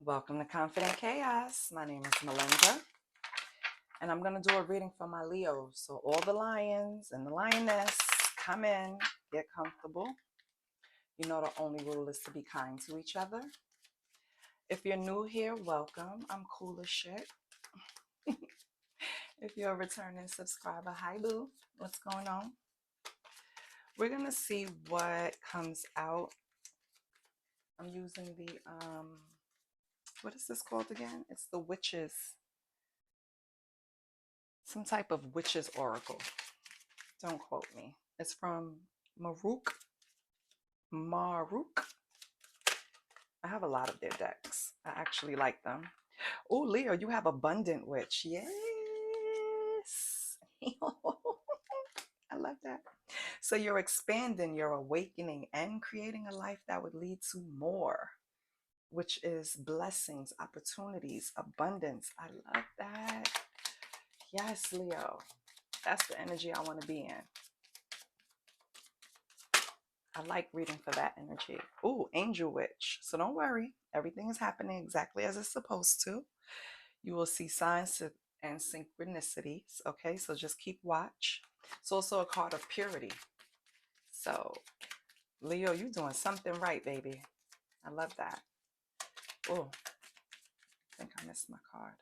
Welcome to Confident Chaos. My name is Melinda, and I'm going to do a reading for my Leos. So, all the lions and the lioness, come in, get comfortable. You know, the only rule is to be kind to each other. If you're new here, welcome. I'm cool as shit. If you're a returning subscriber, hi, boo. What's going on? We're going to see what comes out. I'm using the, what is this called again? It's the witches. Some type of witches oracle. Don't quote me. It's from Maruk. Maruk. I have a lot of their decks. I actually like them. Oh, Leo, you have Abundant Witch. Yes. I love that. So you're expanding, you're awakening, and creating a life that would lead to more, which is blessings, opportunities, abundance. I love that. Yes, Leo. That's the energy I want to be in. I like reading for that energy. Ooh, Angel Witch. So don't worry. Everything is happening exactly as it's supposed to. You will see signs and synchronicities. Okay, so just keep watch. It's also a card of purity. So, Leo, you're doing something right, baby. I love that. Oh, I think I missed my card.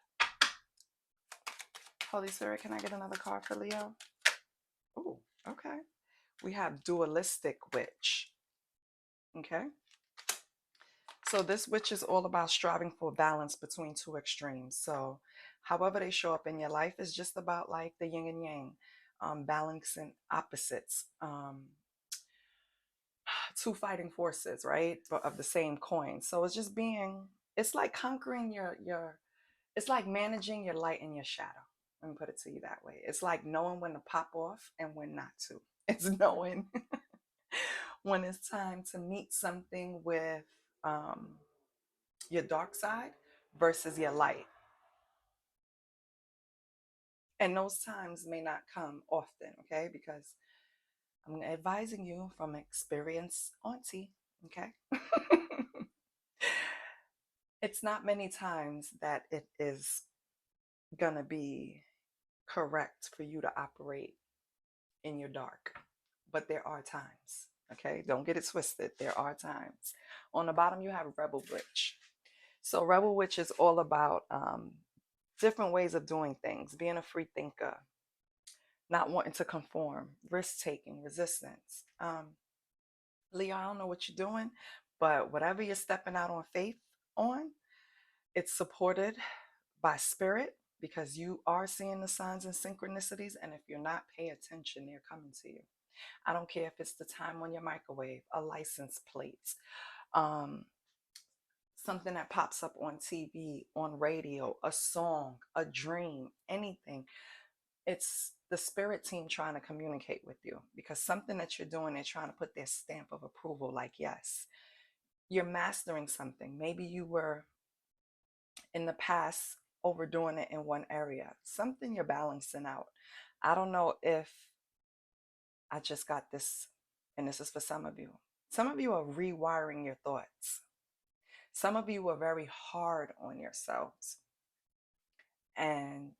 Holy Spirit, can I get another card for Leo? Oh, okay. We have Dualistic Witch. Okay. So this witch is all about striving for balance between two extremes. So however they show up in your life is just about like the yin and yang, balancing opposites, two fighting forces, right? But of the same coin. So it's just being, it's like conquering it's like managing your light and your shadow. Let me put it to you that way. It's like knowing when to pop off and when not to. It's knowing when it's time to meet something with, um, your dark side versus your light. And those times may not come often, okay? Because I'm advising you from experience, auntie, okay? It's not many times that it is gonna be correct for you to operate in your dark, but there are times, okay? Don't get it twisted. There are times. On the bottom, you have Rebel Witch. So, Rebel Witch is all about different ways of doing things, being a free thinker, not wanting to conform, risk taking, resistance. Leo, I don't know what you're doing, but whatever you're stepping out on faith on, it's supported by spirit because you are seeing the signs and synchronicities. And if you're not, pay attention, they're coming to you. I don't care if it's the time on your microwave, a license plate, um, something that pops up on TV, on radio, a song, a dream, anything. It's the spirit team trying to communicate with you because something that you're doing, they're trying to put their stamp of approval like, yes, you're mastering something. Maybe you were in the past overdoing it in one area, something you're balancing out. I don't know if I just got this, and this is for some of you. Some of you are rewiring your thoughts. Some of you are very hard on yourselves, and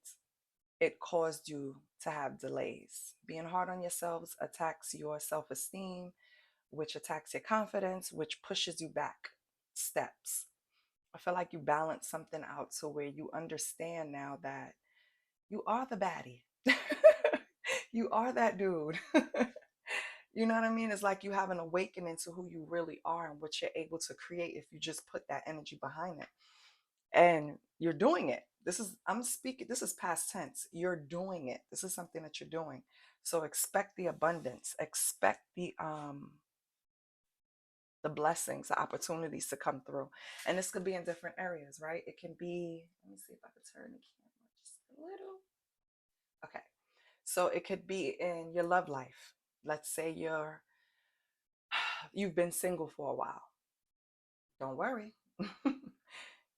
it caused you to have delays. Being hard on yourselves attacks your self esteem, which attacks your confidence, which pushes you back steps. I feel like you balance something out to where you understand now that you are the baddie. You are that dude. You know what I mean? It's like you have an awakening to who you really are and what you're able to create if you just put that energy behind it. And you're doing it. I'm speaking, this is past tense. You're doing it. This is something that you're doing. So expect the abundance, expect the blessings, the opportunities to come through. And this could be in different areas, right? It can be, let me see if I can turn the camera just a little. Okay. So it could be in your love life. Let's say you've been single for a while. Don't worry.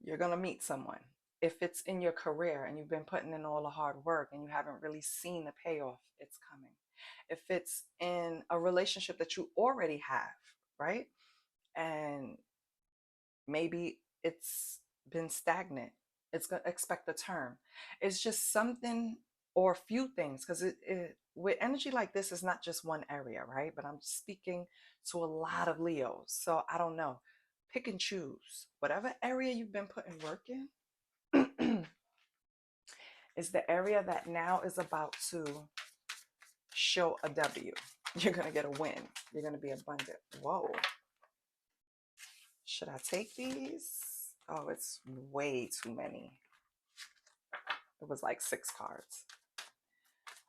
You're going to meet someone. If it's in your career and you've been putting in all the hard work and you haven't really seen the payoff, it's coming. If it's in a relationship that you already have, right? And maybe it's been stagnant. It's going to expect a turn. It's just something or a few things, because with energy like this, is not just one area, right? But I'm speaking to a lot of Leos. So I don't know. Pick and choose. Whatever area you've been putting work in is the area that now is about to show a W. You're going to get a win. You're going to be abundant. Whoa. Should I take these? Oh, it's way too many. It was like 6 cards.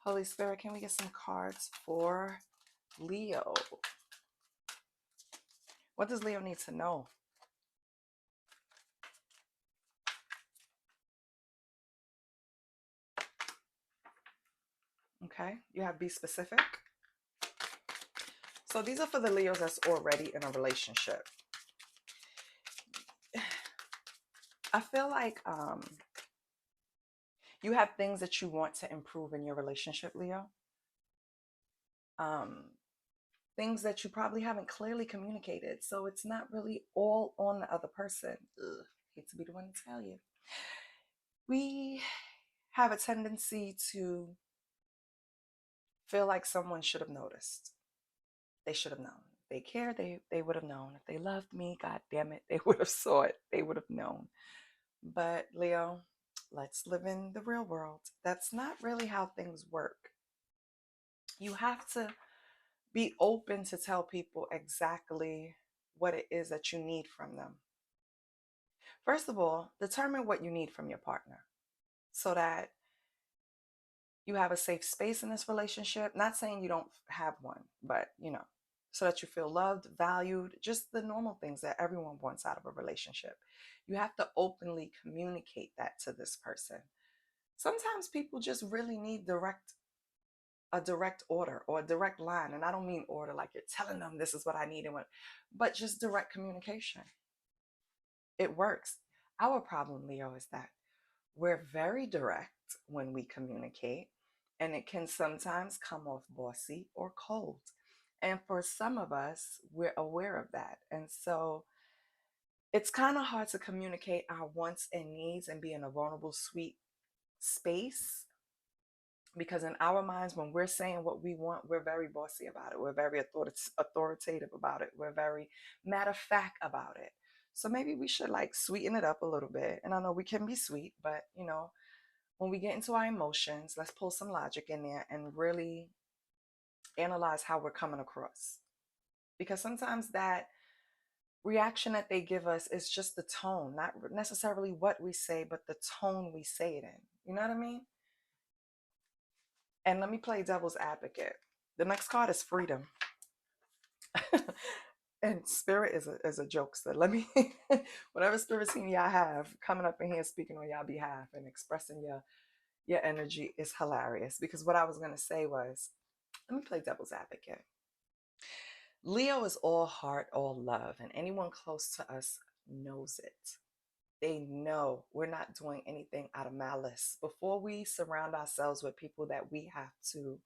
Holy Spirit, can we get some cards for Leo? What does Leo need to know? Okay, you have be specific. So these are for the Leos that's already in a relationship. I feel like you have things that you want to improve in your relationship, Leo. Things that you probably haven't clearly communicated. So it's not really all on the other person. Ugh, hate to be the one to tell you. We have a tendency to feel like someone should have noticed. They should have known. If they cared, they would have known. If they loved me, God damn it, they would have saw it. They would have known. But Leo, let's live in the real world. That's not really how things work. You have to be open to tell people exactly what it is that you need from them. First of all, determine what you need from your partner so that you have a safe space in this relationship. Not saying you don't have one, but so that you feel loved, valued, just the normal things that everyone wants out of a relationship. You have to openly communicate that to this person. Sometimes people just really need a direct order or a direct line. And I don't mean order like you're telling them this is what I need and what, but just direct communication. It works. Our problem, Leo, is that we're very direct when we communicate, and it can sometimes come off bossy or cold. And for some of us, we're aware of that. And so it's kind of hard to communicate our wants and needs and be in a vulnerable, sweet space, because in our minds, when we're saying what we want, we're very bossy about it. We're very authoritative about it. We're very matter of fact about it. So maybe we should like sweeten it up a little bit. And I know we can be sweet, but when we get into our emotions, let's pull some logic in there and really analyze how we're coming across. Because sometimes that reaction that they give us is just the tone, not necessarily what we say, but the tone we say it in. You know what I mean? And let me play devil's advocate. The next card is freedom. And spirit is a jokester. Let me, whatever spirit team y'all have coming up in here speaking on y'all behalf and expressing your energy is hilarious. Because what I was going to say was, let me play devil's advocate. Leo is all heart, all love, and anyone close to us knows it. They know we're not doing anything out of malice. Before we surround ourselves with people that we have to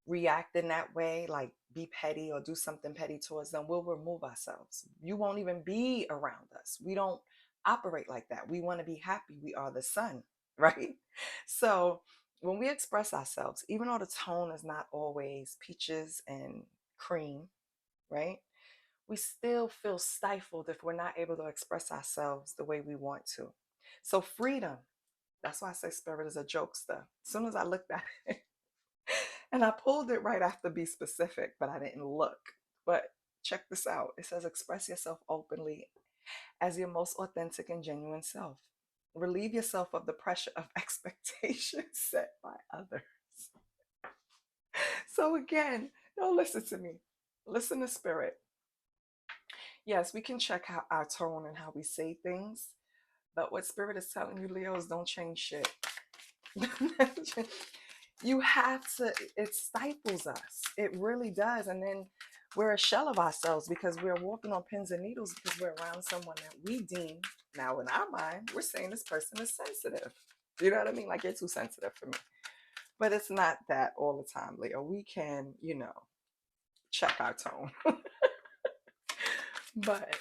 react in that way, like be petty or do something petty towards them, we'll remove ourselves. You won't even be around us. We don't operate like that. We want to be happy. We are the sun, right? So when we express ourselves, even though the tone is not always peaches and cream, right? We still feel stifled if we're not able to express ourselves the way we want to. So freedom, that's why I say spirit is a jokester. As soon as I looked at it, and I pulled it right after be specific, but I didn't look. But check this out. It says express yourself openly as your most authentic and genuine self. Relieve yourself of the pressure of expectations set by others. So again, don't listen to me. Listen to spirit. Yes, we can check our tone and how we say things, but what spirit is telling you, Leo, is don't change shit. You have to, it stifles us. It really does. And then we're a shell of ourselves because we're walking on pins and needles because we're around someone that we deem, now in our mind, we're saying this person is sensitive. You know what I mean? Like, you're too sensitive for me. But it's not that all the time, Leo. We can, check our tone. But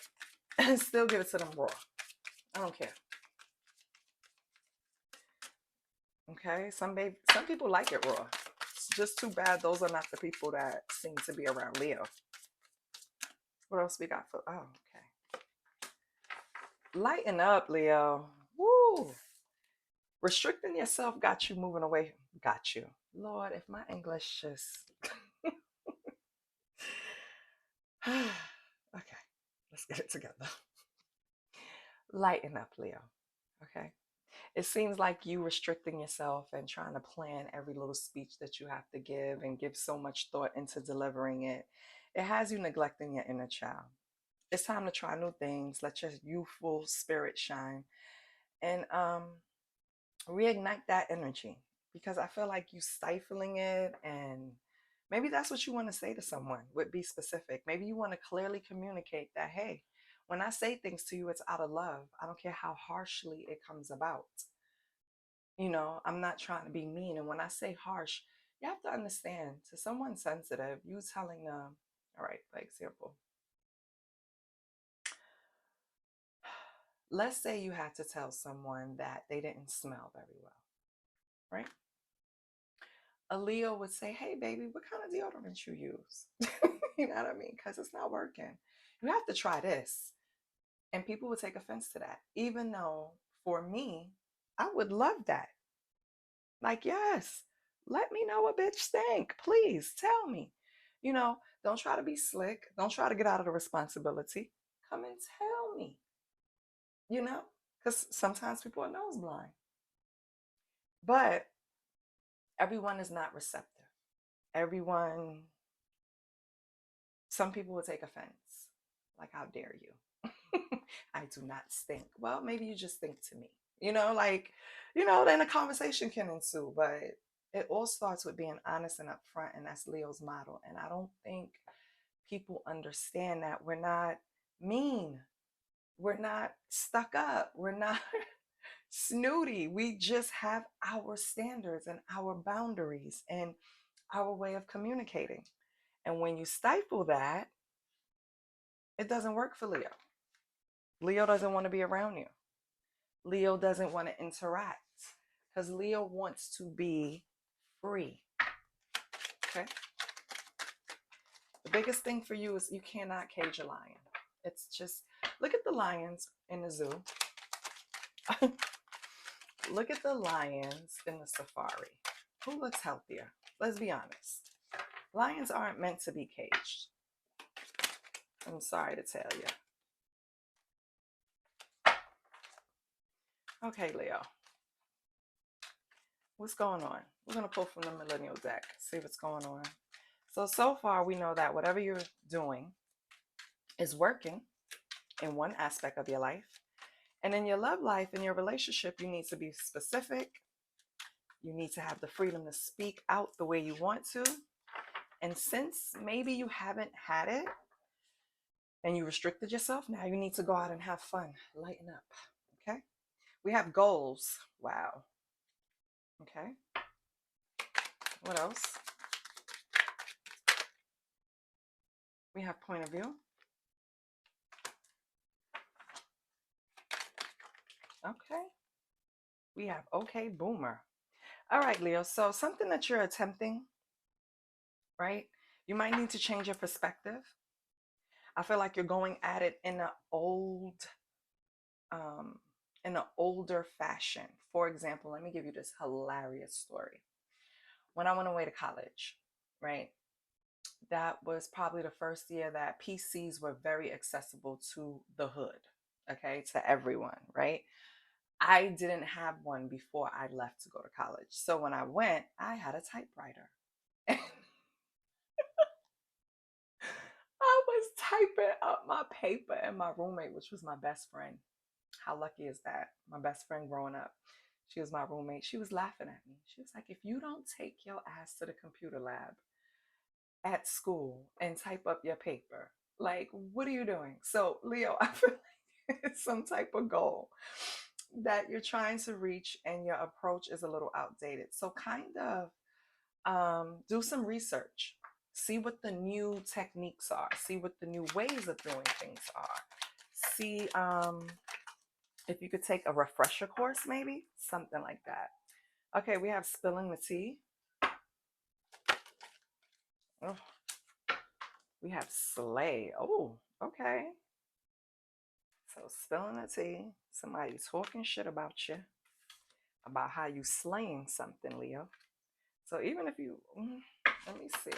still give it to them raw. I don't care. Okay, some people like it raw. It's just too bad those are not the people that seem to be around Leo. What else we got for? Oh, okay. Lighten up, Leo. Woo! Restricting yourself got you moving away. Got you. Lord, if my English just. Okay, let's get it together. Lighten up, Leo. Okay. It seems like you restricting yourself and trying to plan every little speech that you have to give and give so much thought into delivering it. It has you neglecting your inner child. It's time to try new things. Let your youthful spirit shine and reignite that energy, because I feel like you stifling it, and maybe that's what you want to say to someone. Would be specific. Maybe you want to clearly communicate that, hey, when I say things to you, it's out of love. I don't care how harshly it comes about. I'm not trying to be mean. And when I say harsh, you have to understand, to someone sensitive, you telling them, all right, for example, let's say you had to tell someone that they didn't smell very well, right? A Leo would say, hey, baby, what kind of deodorant you use? You know what I mean? Because it's not working. You have to try this. And people would take offense to that, even though for me, I would love that. Like, yes, let me know a bitch stink. Please tell me. Don't try to be slick. Don't try to get out of the responsibility. Come and tell me, because sometimes people are nose blind. But everyone is not receptive. Everyone, some people will take offense. Like, how dare you? I do not stink. Well, maybe you just stink to me. Then a conversation can ensue. But it all starts with being honest and upfront, and that's Leo's model. And I don't think people understand that we're not mean. We're not stuck up. We're not snooty. We just have our standards and our boundaries and our way of communicating. And when you stifle that, it doesn't work for Leo. Leo doesn't want to be around you. Leo doesn't want to interact because Leo wants to be free. Okay. The biggest thing for you is you cannot cage a lion. It's just, look at the lions in the zoo. Look at the lions in the safari. Who looks healthier? Let's be honest. Lions aren't meant to be caged. I'm sorry to tell you. Okay, Leo. What's going on? We're going to pull from the millennial deck, see what's going on. So far, we know that whatever you're doing is working in one aspect of your life. And in your love life, in your relationship, you need to be specific. You need to have the freedom to speak out the way you want to. And since maybe you haven't had it and you restricted yourself, now you need to go out and have fun. Lighten up. Okay? We have goals. Wow. Okay. What else? We have point of view. Okay. We have okay, boomer. All right, Leo. So something that you're attempting, right? You might need to change your perspective. I feel like you're going at it in an older fashion. For example, let me give you this hilarious story. When I went away to college, right? That was probably the first year that PCs were very accessible to the hood, okay, to everyone, right? I didn't have one before I left to go to college. So when I went, I had a typewriter. I was typing up my paper, and my roommate, which was my best friend, how lucky is that? My best friend growing up, she was my roommate. She was laughing at me. She was like, if you don't take your ass to the computer lab at school and type up your paper, like, what are you doing? So, Leo, I feel like it's some type of goal that you're trying to reach, and your approach is a little outdated. So, kind of do some research. See what the new techniques are. See what the new ways of doing things are. See If you could take a refresher course, maybe something like that. Okay, we have spilling the tea. Oh, we have slay. Oh, okay. So spilling the tea, somebody talking shit about you, about how you slaying something, Leo. So even if you, let me see.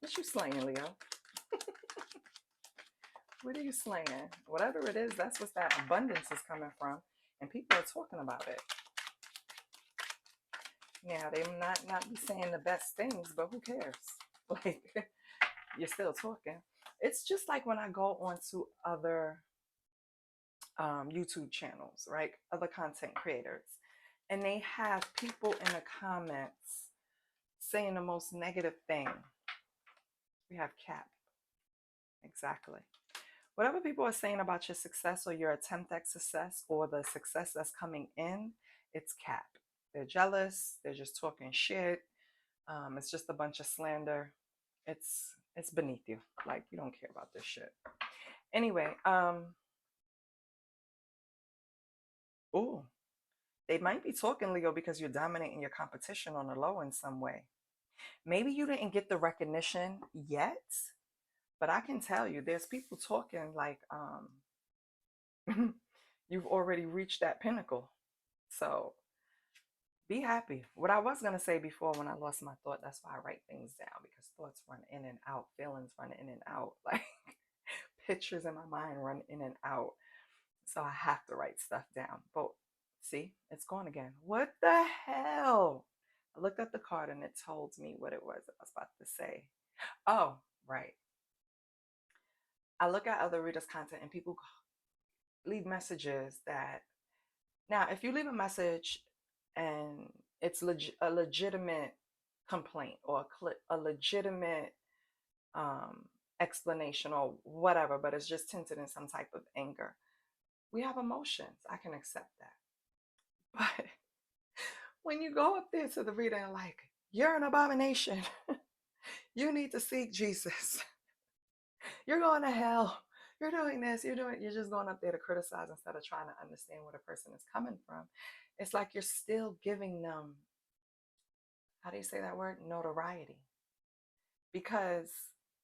What you slaying, Leo? What are you slaying? Whatever it is, that's what that abundance is coming from. And people are talking about it. Yeah, they not be saying the best things, but who cares? Like, you're still talking. It's just like when I go onto other YouTube channels, right? Other content creators. And they have people in the comments saying the most negative thing. We have cap. Exactly. Whatever people are saying about your success or your attempt at success or the success that's coming in, it's cap. They're jealous. They're just talking shit. It's just a bunch of slander. It's beneath you. Like, you don't care about this shit. Anyway, oh, they might be talking, Leo, because you're dominating your competition on the low in some way. Maybe you didn't get the recognition yet, but I can tell you there's people talking like you've already reached that pinnacle. So be happy. What I was going to say before when I lost my thought, that's why I write things down, because thoughts run in and out, feelings run in and out, like pictures in my mind run in and out. So I have to write stuff down. But see, it's gone again. What the hell? I looked at the card and it told me what it was I was about to say. Oh, right. I look at other readers' content and people leave messages that, now, if you leave a message and it's a legitimate complaint or a legitimate explanation or whatever, but it's just tinted in some type of anger, we have emotions. I can accept that. But when you go up there to the reader and like, you're an abomination, you need to seek Jesus, you're going to hell, you're doing this, you're just going up there to criticize instead of trying to understand where the person is coming from. It's like you're still giving them, how do you say that word? Notoriety. Because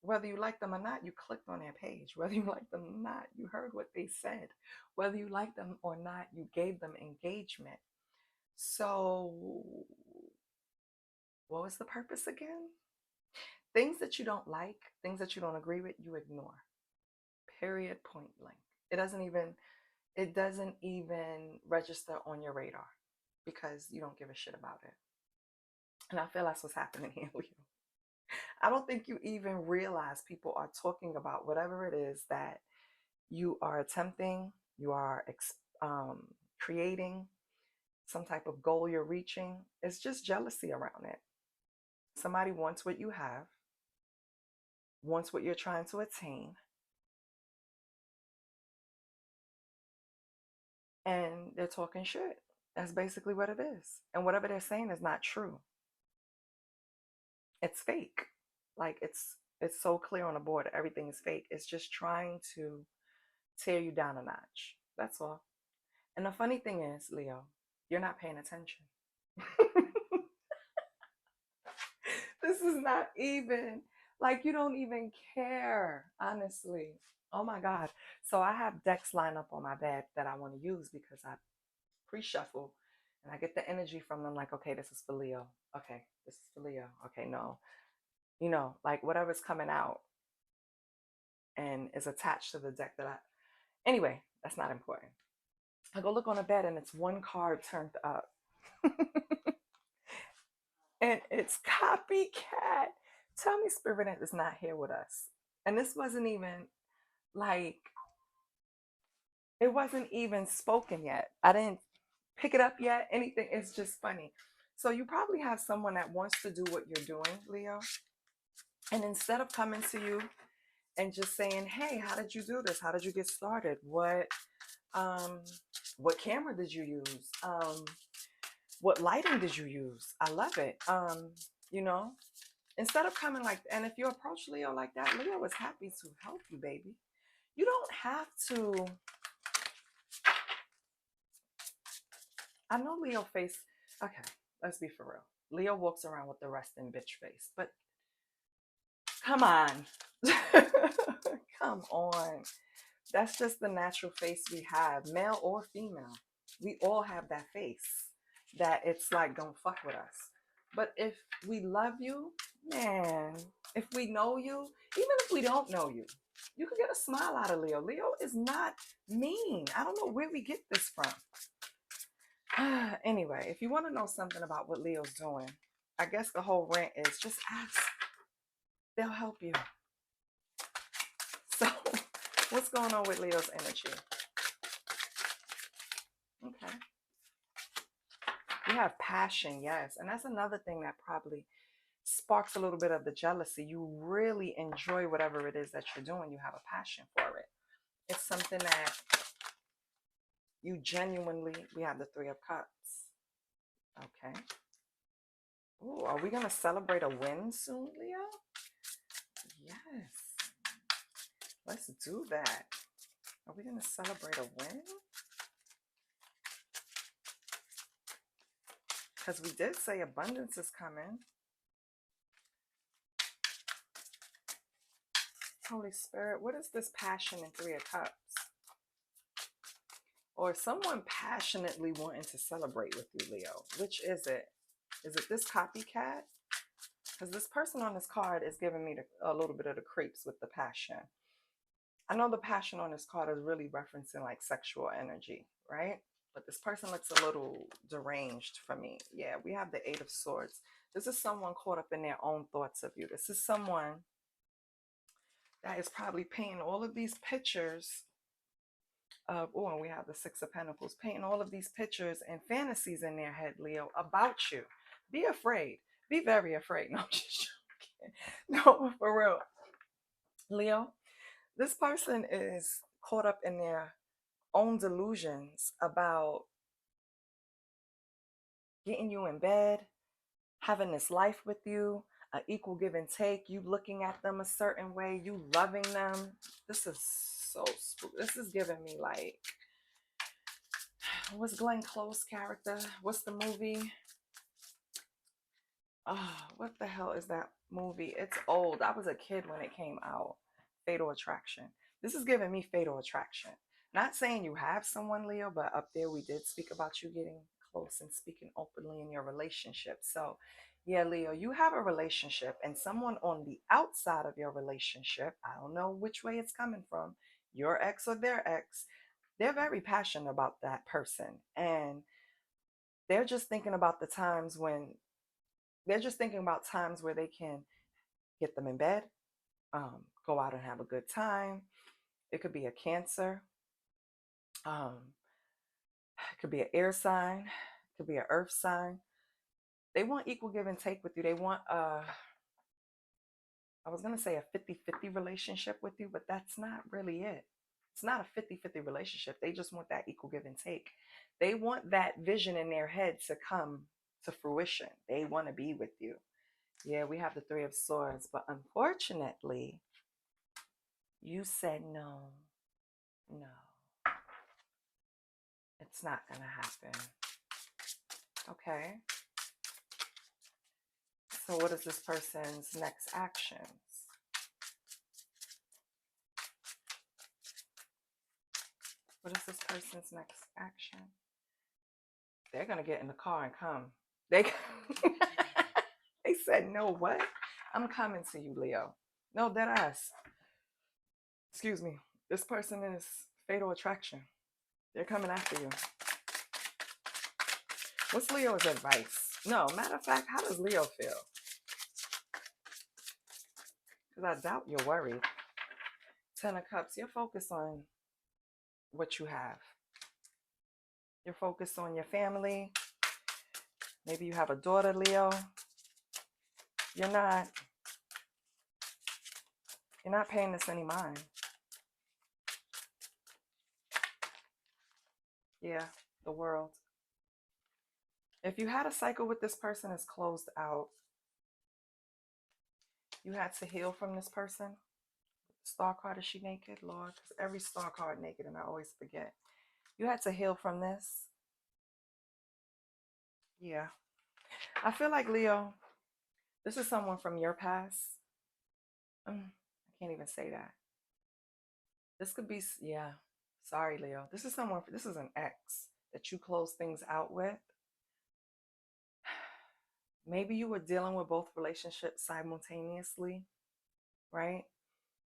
whether you like them or not, you clicked on their page. Whether you like them or not, you heard what they said. Whether you like them or not, you gave them engagement. So what was the purpose again? Things that you don't like, things that you don't agree with, you ignore. Period, point blank. It doesn't even register on your radar because you don't give a shit about it. And I feel that's what's happening here with you. I don't think you even realize people are talking about whatever it is that you are attempting, you are creating, some type of goal you're reaching. It's just jealousy around it. Somebody wants what you have, wants what you're trying to attain, and they're talking shit. That's basically what it is. And whatever they're saying is not true. It's fake. Like, it's so clear on the board. Everything is fake. It's just trying to tear you down a notch. That's all. And the funny thing is, Leo, you're not paying attention. This is not even, like, you don't even care, honestly. Oh my God. So I have decks lined up on my bed that I want to use because I pre-shuffle and I get the energy from them, like, okay, this is for Leo. Okay, this is for Leo. Okay, no. You know, like whatever's coming out and is attached to the deck that I, anyway, that's not important. I go look on the bed and it's one card turned up. And it's copycat. Tell me Spirit is not here with us. And this wasn't even like, it wasn't even spoken yet. I didn't pick it up yet, anything. It's just funny. So you probably have someone that wants to do what you're doing, Leo. And instead of coming to you and just saying, hey, how did you do this? How did you get started? What camera did you use? What lighting did you use? I love it. You know, Instead of coming like, and if you approach Leo like that, Leo is happy to help you, baby. You don't have to. I know Leo face. Okay, let's be for real. Leo walks around with the resting bitch face, but come on. Come on. That's just the natural face we have, male or female. We all have that face that it's like, don't fuck with us. But if we love you, man, if we know you, even if we don't know you, you could get a smile out of Leo. Leo is not mean. I don't know where we get this from. Anyway, if you want to know something about what Leo's doing, I guess the whole rant is just ask. They'll help you. So, what's going on with Leo's energy? Okay. You have passion, yes. And that's another thing that probably sparks a little bit of the jealousy. You really enjoy whatever it is that you're doing. You have a passion for it. It's something that you genuinely, we have the Three of Cups. Okay. Ooh, are we going to celebrate a win soon, Leo? Yes. Let's do that. Are we going to celebrate a win? Because we did say abundance is coming. Holy Spirit, what is this passion in Three of Cups? Or someone passionately wanting to celebrate with you, Leo. Which is it? Is it this copycat? Because this person on this card is giving me a little bit of the creeps with the passion. I know the passion on this card is really referencing like sexual energy, right? But this person looks a little deranged for me. Yeah, we have the Eight of Swords. This is someone caught up in their own thoughts of you. This is someone that is probably painting all of these pictures of, oh, and we have the Six of Pentacles, painting all of these pictures and fantasies in their head, Leo, about you. Be afraid. Be very afraid. No, I'm just joking. No, for real. Leo, this person is caught up in their own delusions about getting you in bed, having this life with you, an equal give and take, you looking at them a certain way, you loving them. This is so spooky. This is giving me like, what's Glenn Close character? What's the movie? Oh, what the hell is that movie? It's old. I was a kid when it came out. Fatal Attraction. This is giving me Fatal Attraction. Not saying you have someone, Leo, but up there we did speak about you getting close and speaking openly in your relationship. So, yeah, Leo, you have a relationship and someone on the outside of your relationship, I don't know which way it's coming from, your ex or their ex, they're very passionate about that person. And they're just thinking about the times when they're just thinking about times where they can get them in bed, go out and have a good time. It could be a Cancer. It could be an air sign. It could be an earth sign. They want equal give and take with you. They want, I was going to say a 50-50 relationship with you, but that's not really it. It's not a 50-50 relationship. They just want that equal give and take. They want that vision in their head to come to fruition. They want to be with you. Yeah, we have the Three of Swords, but unfortunately, you said no. It's not going to happen. Okay. So what is this person's next actions? What is this person's next action? They're going to get in the car and come. They said, no, what? I'm coming to you, Leo. No, dead ass. Excuse me. This person is Fatal Attraction. They're coming after you. What's Leo's advice? No, matter of fact, how does Leo feel? Because I doubt you're worried. Ten of Cups, you're focused on what you have. You're focused on your family. Maybe you have a daughter, Leo. You're not paying this any mind. Yeah, the world. If you had a cycle with this person, it's closed out. You had to heal from this person. Star card, is she naked? Lord, because every star card naked and I always forget. You had to heal from this. Yeah. I feel like, Leo, this is someone from your past. I can't even say that. This could be, yeah. Sorry, Leo. This is someone, this is an ex that you close things out with. Maybe you were dealing with both relationships simultaneously, right?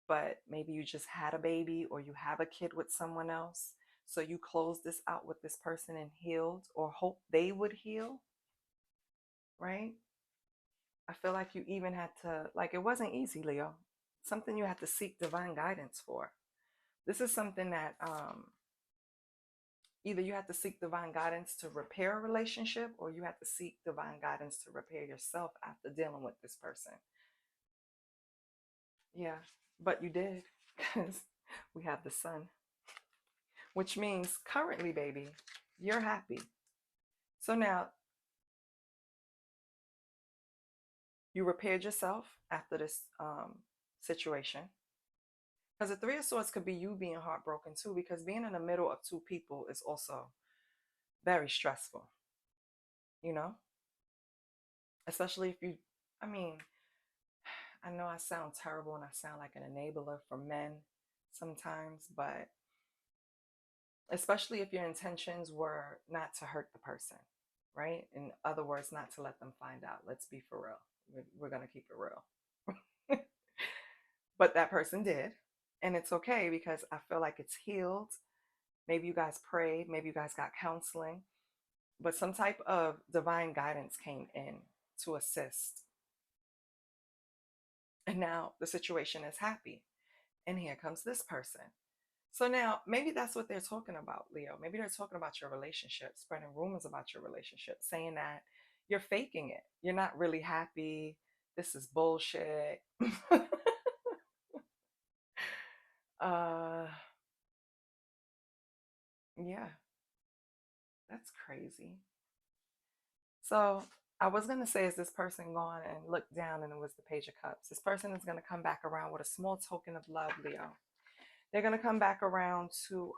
But maybe you just had a baby or you have a kid with someone else. So you closed this out with this person and healed, or hope they would heal, right? I feel like you even had to, like, it wasn't easy, Leo. Something you had to seek divine guidance for. This is something that either you had to seek divine guidance to repair a relationship, or you had to seek divine guidance to repair yourself after dealing with this person. Yeah, but you did, because we have the sun, which means currently, baby, you're happy. So now you repaired yourself after this situation. Because the Three of Swords could be you being heartbroken too, because being in the middle of two people is also very stressful, you know? Especially if you, I mean, I know I sound terrible and I sound like an enabler for men sometimes, but especially if your intentions were not to hurt the person, right? In other words, not to let them find out. Let's be for real. We're going to keep it real. But that person did. And it's okay because I feel like it's healed. Maybe you guys prayed. Maybe you guys got counseling. But some type of divine guidance came in to assist. And now the situation is happy. And here comes this person. So now maybe that's what they're talking about, Leo. Maybe they're talking about your relationship, spreading rumors about your relationship, saying that you're faking it. You're not really happy. This is bullshit. uh yeah, that's crazy. So I was gonna say, is this person gone and looked down and it was the Page of Cups? This person is gonna come back around with a small token of love, Leo. They're gonna come back around to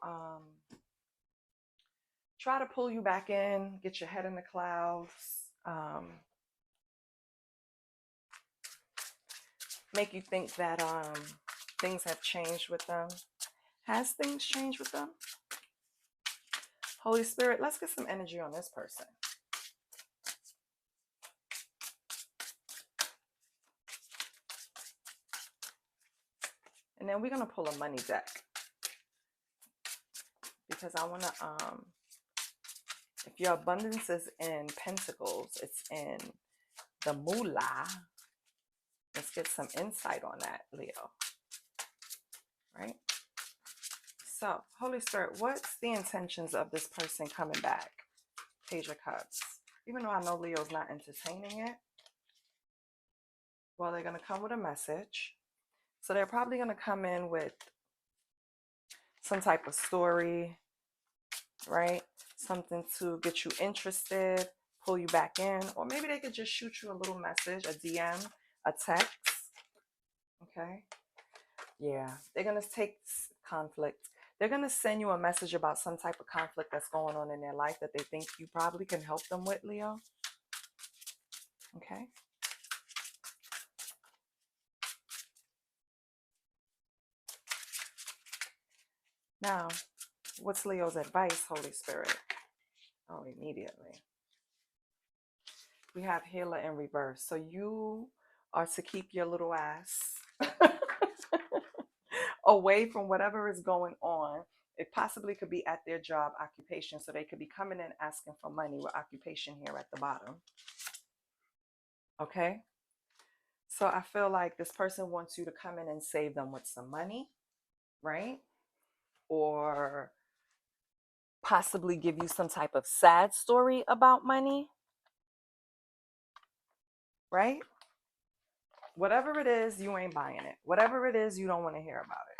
try to pull you back in, get your head in the clouds, make you think that things have changed with them. Has things changed with them? Holy Spirit, let's get some energy on this person. And then we're going to pull a money deck. Because I want to, if your abundance is in pentacles, it's in the moolah. Let's get some insight on that, Leo. Right? So, Holy Spirit, what's the intentions of this person coming back? Page of Cups. Even though I know Leo's not entertaining it, well, they're going to come with a message. So they're probably going to come in with some type of story, right? Something to get you interested, pull you back in, or maybe they could just shoot you a little message, a DM, a text. Okay. Yeah, they're going to take conflict. They're going to send you a message about some type of conflict that's going on in their life that they think you probably can help them with, Leo. Okay. Now, what's Leo's advice, Holy Spirit? Oh, immediately. We have healer in reverse. So you are to keep your little ass away from whatever is going on. It possibly could be at their job, occupation. So they could be coming in asking for money with occupation here at the bottom. Okay. So I feel like this person wants you to come in and save them with some money, right? Or possibly give you some type of sad story about money, right? Whatever it is, you ain't buying it. Whatever it is, you don't want to hear about it.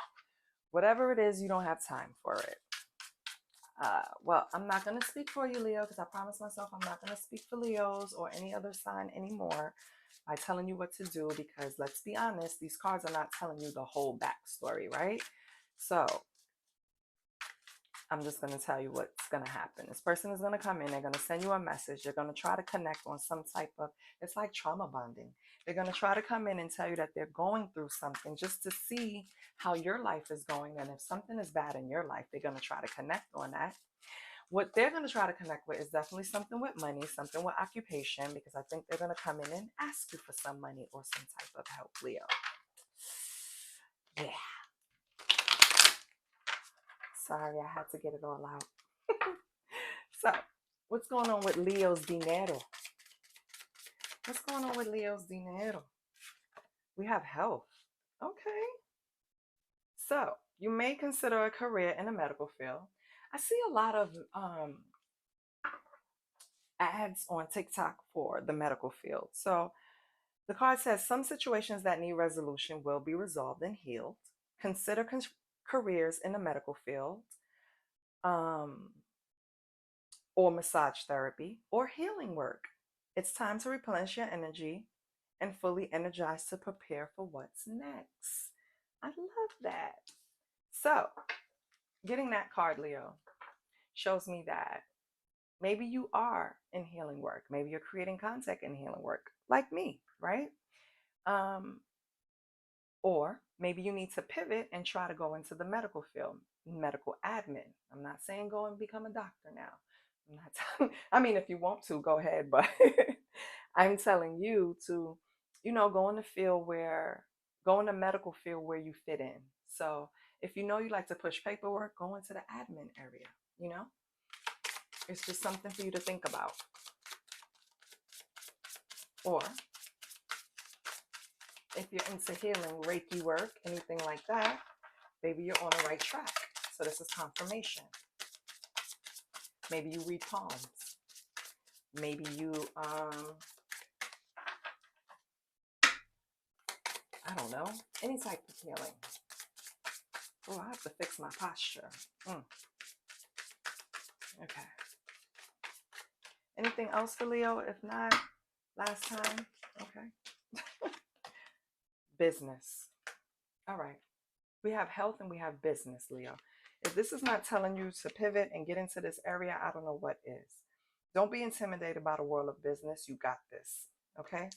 Whatever it is, you don't have time for it. Well, I'm not going to speak for you, Leo, because I promised myself I'm not going to speak for Leos or any other sign anymore. by telling you what to do, because let's be honest, these cards are not telling you the whole backstory, right? So I'm just going to tell you what's going to happen. This person is going to come in. They're going to send you a message. They're going to try to connect on some type of, it's like trauma bonding. They're going to try to come in and tell you that they're going through something just to see how your life is going. And if something is bad in your life, they're going to try to connect on that. What they're going to try to connect with is definitely something with money, something with occupation, because I think they're going to come in and ask you for some money or some type of help, Leo. Yeah. Sorry, I had to get it all out. So, what's going on with Leo's dinero? What's going on with Leo's dinero? We have health. Okay. So, you may consider a career in the medical field. I see a lot of ads on TikTok for the medical field. So, the card says some situations that need resolution will be resolved and healed. Consider careers in the medical field. Or massage therapy, or healing work. It's time to replenish your energy and fully energize to prepare for what's next. I love that. So, getting that card, Leo, shows me that maybe you are in healing work. Maybe you're creating content in healing work, like me, right? Or maybe you need to pivot and try to go into the medical field, medical admin. I'm not saying go and become a doctor now. I'm not I mean, if you want to, go ahead, but I'm telling you to, go in the field go in the medical field where you fit in. So if you know you like to push paperwork, go into the admin area, It's just something for you to think about. Or if you're into healing, Reiki work, anything like that, maybe you're on the right track. So this is confirmation. Maybe you read palms. Maybe you, I don't know, any type of healing. Oh, I have to fix my posture. Okay. Anything else for Leo? If not, last time. Okay. Business. All right. We have health and we have business, Leo. If this is not telling you to pivot and get into this area, I don't know what is. Don't be intimidated by the world of business. You got this. Okay?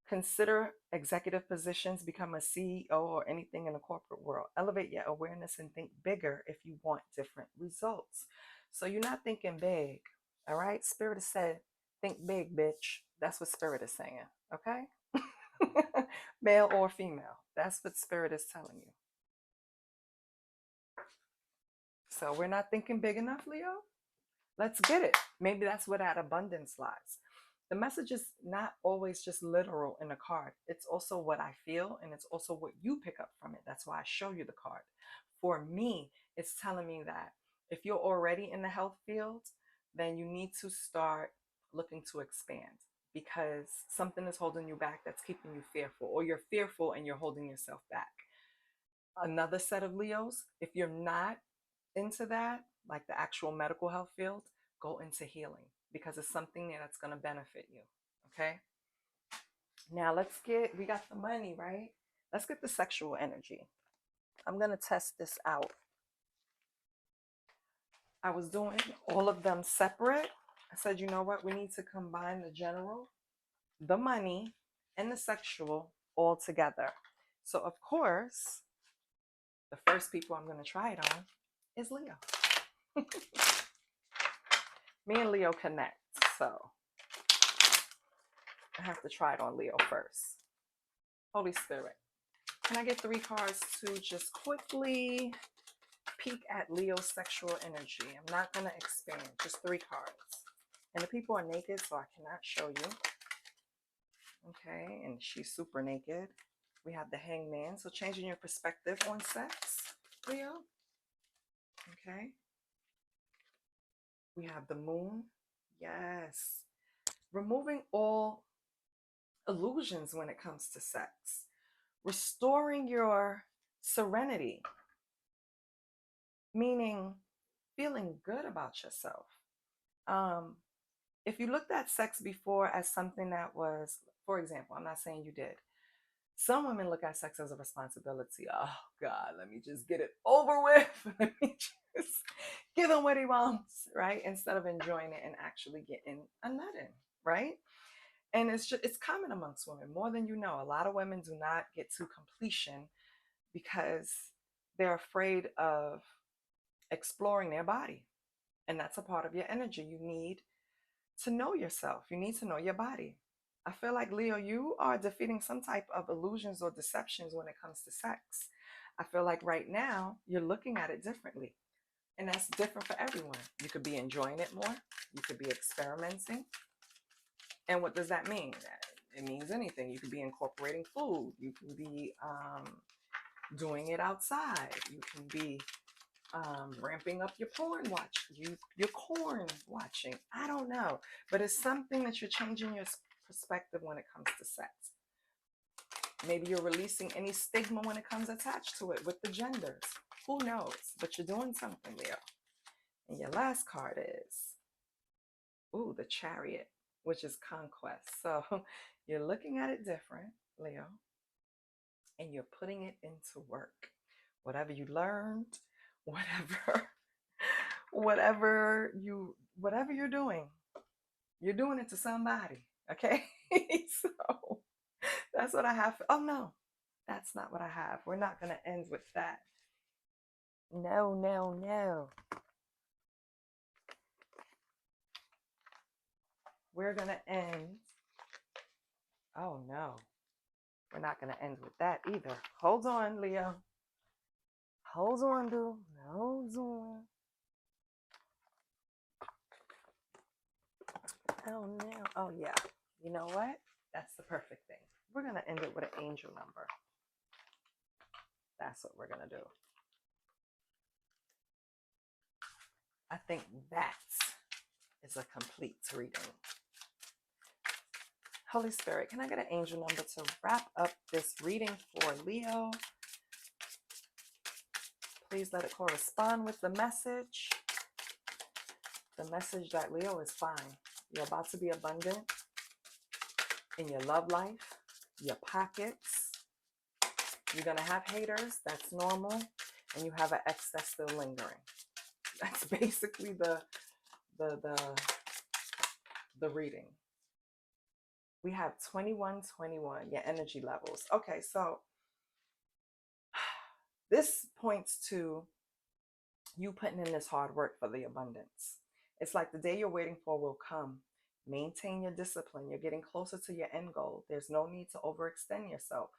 Consider executive positions, become a CEO or anything in the corporate world. Elevate your awareness and think bigger if you want different results. So you're not thinking big. All right? Spirit has said, think big, bitch. That's what Spirit is saying. Okay? Male or female. That's what Spirit is telling you. So we're not thinking big enough, Leo? Let's get it. Maybe that's where that abundance lies. The message is not always just literal in a card. It's also what I feel, and it's also what you pick up from it. That's why I show you the card. For me, it's telling me that if you're already in the health field, then you need to start looking to expand, because something is holding you back that's keeping you fearful, or you're fearful and you're holding yourself back. Another set of Leos, if you're not into that, like the actual medical health field, go into healing, because it's something that's going to benefit you. Okay. Now we got the money, right? Let's get the sexual energy. I'm going to test this out. I was doing all of them separate. I said, you know what? We need to combine the general, the money, and the sexual all together. So, of course, the first people I'm going to try it on is Leo. Me and Leo connect, so I have to try it on Leo first. Holy Spirit, can I get 3 cards to just quickly peek at Leo's sexual energy? I'm not going to expand, just 3 cards. And the people are naked, so I cannot show you. Okay, and she's super naked. We have the Hangman, so changing your perspective on sex, Leo. Okay. We have the Moon. Yes. Removing all illusions when it comes to sex. Restoring your serenity, meaning feeling good about yourself. If you looked at sex before as something that was, for example, I'm not saying you did. Some women look at sex as a responsibility. Oh God, let me just get it over with. Let me just give him what he wants, right? Instead of enjoying it and actually getting a nut in, right? And it's common amongst women more than you know. A lot of women do not get to completion because they're afraid of exploring their body, and that's a part of your energy. You need to know yourself. You need to know your body. I feel like, Leo, you are defeating some type of illusions or deceptions when it comes to sex. I feel like right now you're looking at it differently. And that's different for everyone. You could be enjoying it more. You could be experimenting. And what does that mean? It means anything. You could be incorporating food. You can be doing it outside. You can be ramping up your porn watch, your corn watching. I don't know, but it's something that you're changing your perspective when it comes to sex. Maybe you're releasing any stigma when it comes attached to it with the genders. Who knows? But you're doing something, Leo. And your last card is, ooh, the Chariot, which is conquest. So you're looking at it different, Leo, and you're putting it into work. Whatever you learned, whatever whatever you're doing it to somebody. Okay. So that's what I have. Oh no, that's not what I have. We're not going to end with that. No, no, no. We're going to end. Oh no, we're not going to end with that either. Hold on, Leo. Hold on, dude. Hold on. Oh no. Oh yeah. You know what? That's the perfect thing. We're going to end it with an angel number. That's what we're going to do. I think that is a complete reading. Holy Spirit, can I get an angel number to wrap up this reading for Leo? Please let it correspond with the message. The message that Leo is fine. You're about to be abundant in your love life, your pockets. You're going to have haters. That's normal. And you have an ex that's still lingering. That's basically the reading. We have 2121, your energy levels. Okay, so this points to you putting in this hard work for the abundance. It's like the day you're waiting for will come. Maintain your discipline. You're getting closer to your end goal. There's no need to overextend yourself.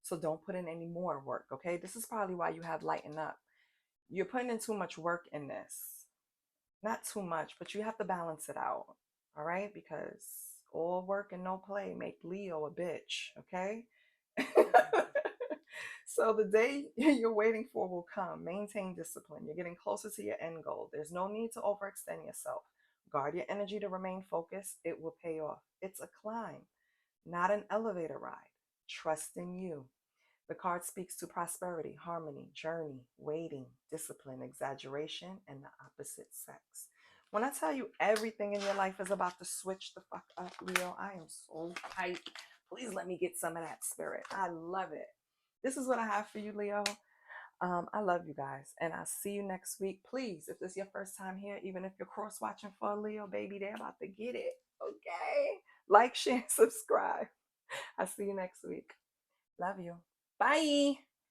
So don't put in any more work, okay? This is probably why you have lighten up. You're putting in too much work in this. Not too much, but you have to balance it out, all right? Because all work and no play make Leo a bitch, okay? So the day you're waiting for will come. Maintain discipline. You're getting closer to your end goal. There's no need to overextend yourself. Guard your energy to remain focused. It will pay off. It's a climb, not an elevator ride. Trust in you. The card speaks to prosperity, harmony, journey, waiting, discipline, exaggeration, and the opposite sex. When I tell you everything in your life is about to switch the fuck up, Leo, I am so hyped. Please let me get some of that spirit. I love it. This is what I have for you, Leo. I love you guys, and I'll see you next week. Please, if this is your first time here, even if you're cross-watching for a Leo, baby, they're about to get it, okay? Like, share, subscribe. I'll see you next week. Love you. Bye.